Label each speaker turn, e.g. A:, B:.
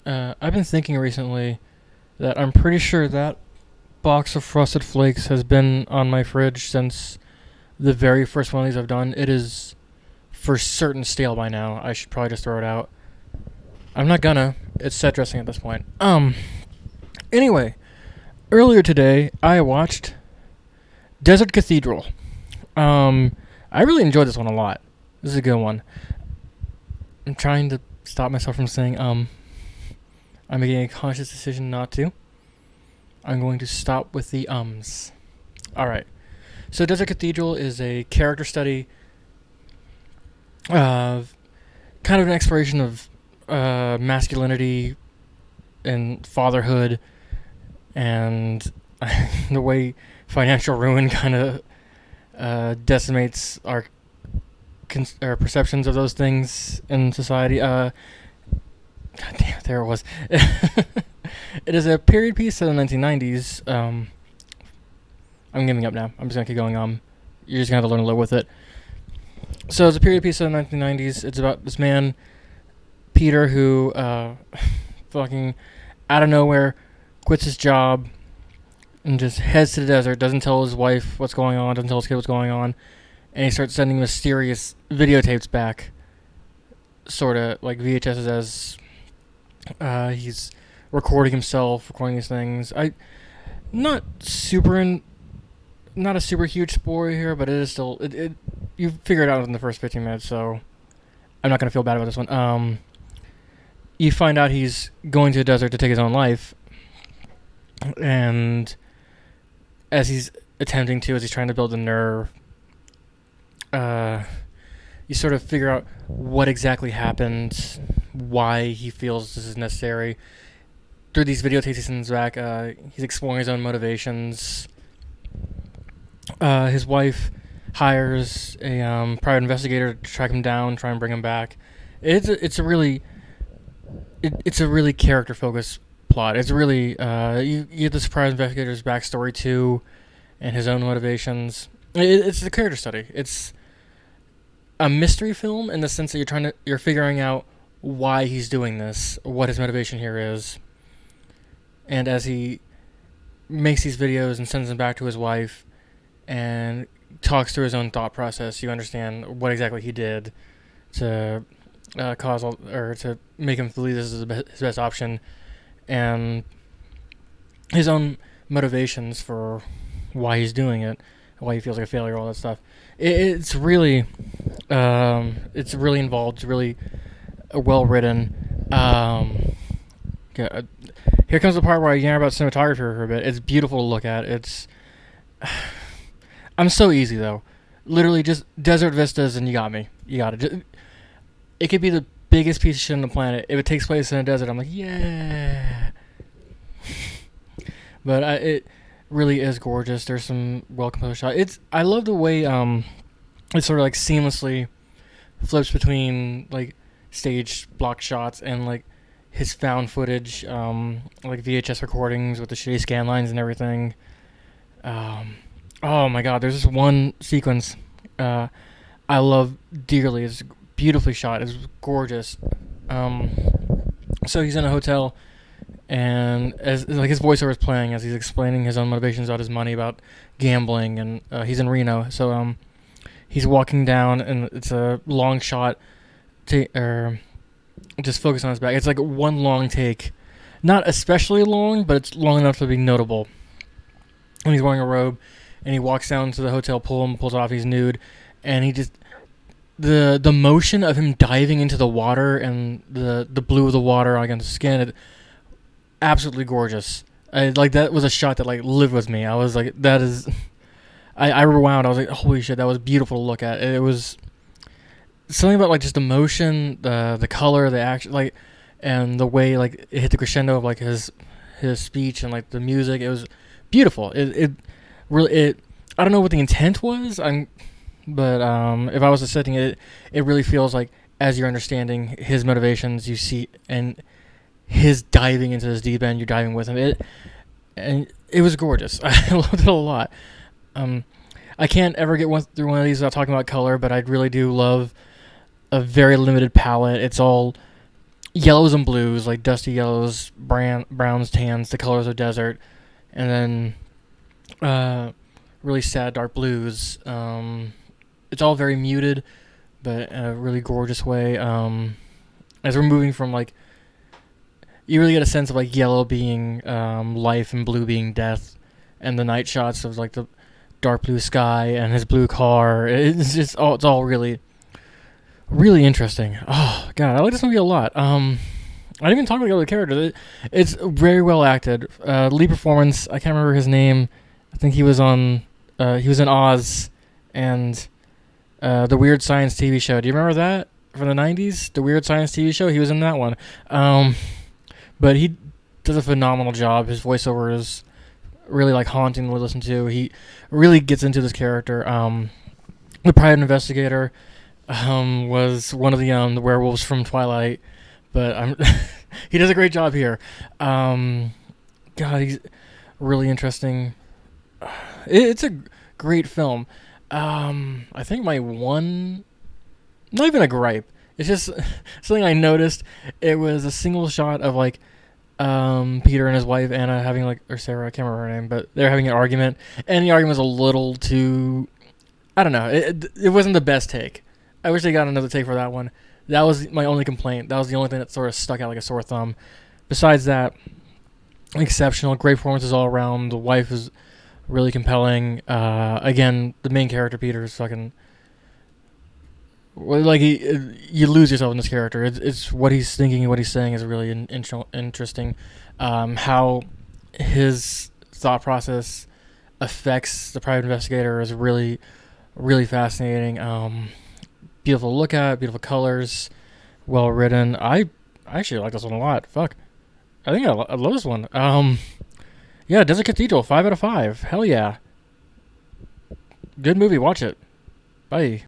A: I've been thinking recently that I'm pretty sure that box of Frosted Flakes has been on my fridge since the very first one of these I've done. It is for certain stale by now. I should probably just throw it out. I'm not gonna. It's set dressing at this point. Anyway, earlier today I watched Desert Cathedral. I really enjoyed this one a lot. This is a good one. I'm trying to stop myself from saying I'm making a conscious decision not to. I'm going to stop with the ums. Alright. So Desert Cathedral is a character study of kind of an exploration of masculinity and fatherhood and the way financial ruin kind of decimates our perceptions of those things in society. God damn it, there it was. It is a period piece of the 1990s. I'm giving up now. I'm just gonna keep going. You're just gonna have to learn to live with it. So it's a period piece of the 1990s. It's about this man, Peter, who fucking out of nowhere quits his job and just heads to the desert. Doesn't tell his wife what's going on. Doesn't tell his kid what's going on. And he starts sending mysterious videotapes back, sort of like VHSs, as he's recording himself, recording these things. Not super in, not a super huge spoiler here, but it is still it. You figure it out in the first 15 minutes, so I'm not gonna feel bad about this one. You find out he's going to the desert to take his own life, and as he's as he's trying to build a nerve, you sort of figure out what exactly happened, why he feels this is necessary. Through these videotapes he sends back, he's exploring his own motivations. His wife hires a private investigator to track him down, try and bring him back. It's a really character focused plot. It's really you get the private investigator's backstory too, and his own motivations. It's a character study. It's a mystery film in the sense that you're figuring out why he's doing this, what his motivation here is, and as he makes these videos and sends them back to his wife and talks through his own thought process, you understand what exactly he did to to make him believe this is his best option, and his own motivations for why he's doing it, why he feels like a failure, all that stuff. It's really involved. It's really well written. Here comes the part where I yarn about cinematography for a bit. It's beautiful to look at. I'm so easy though. Literally just desert vistas and you got me. You got it. It could be the biggest piece of shit on the planet. If it takes place in a desert, I'm like, yeah. But it really is gorgeous. There's some well composed shots. I love the way it sort of like seamlessly flips between like stage block shots and like his found footage, like VHS recordings with the shitty scan lines and everything. Oh my god, there's this one sequence I love dearly. It's beautifully shot. It's gorgeous. So he's in a hotel, and as like his voiceover is playing as he's explaining his own motivations about his money, about gambling, and he's in Reno. So he's walking down, and it's a long shot, just focus on his back. It's like one long take, not especially long, but it's long enough to be notable. And he's wearing a robe, and he walks down to the hotel pool and pulls off. He's nude, and he just the motion of him diving into the water and the blue of the water against the skin, absolutely gorgeous. Like that was a shot that like lived with me. I was like, that is. I rewound. I was like, holy shit, that was beautiful to look at. It was something about like just the motion, the color, the action, like, and the way like it hit the crescendo of like his speech and like the music. It was beautiful. It really I don't know what the intent was. But if I was dissecting it, it really feels like as you're understanding his motivations, you see, and his diving into this deep end, you're diving with him. It was gorgeous. I loved it a lot. I can't ever get through one of these without talking about color, but I really do love a very limited palette. It's all yellows and blues, like dusty yellows, browns, tans, the colors of desert, and then really sad dark blues. It's all very muted, but in a really gorgeous way. As we're moving from like, you really get a sense of like yellow being life and blue being death, and the night shots of like the dark blue sky and his blue car. It's all really really interesting. Oh god, I like this movie a lot. I didn't even talk about the other characters. It's very well acted. Lead performance. I can't remember his name. I think he was on. He was in Oz, and the Weird Science TV show. Do you remember that from the '90s? The Weird Science TV show. He was in that one. But he does a phenomenal job. His voiceover is really like haunting to listen to. He really gets into this character. The private investigator was one of the werewolves from Twilight, but he does a great job here. God, he's really interesting. It's a great film. I think my one, not even a gripe. It's just something I noticed. It was a single shot of like Peter and his wife Anna having like, or Sarah, I can't remember her name, but they're having an argument, and the argument was a little too, I don't know. It wasn't the best take. I wish they got another take for that one. That was my only complaint. That was the only thing that sort of stuck out like a sore thumb. Besides that, exceptional, great performances all around. The wife is really compelling. Again, the main character Peter is fucking, well, like you lose yourself in this character. It's what he's thinking and what he's saying is really interesting. How his thought process affects the private investigator is really really fascinating. Beautiful to look at, beautiful colors, well written. I actually like this one a lot. Fuck, I think I love this one. Yeah, Desert Cathedral, 5 out of 5. Hell yeah, good movie. Watch it. Bye.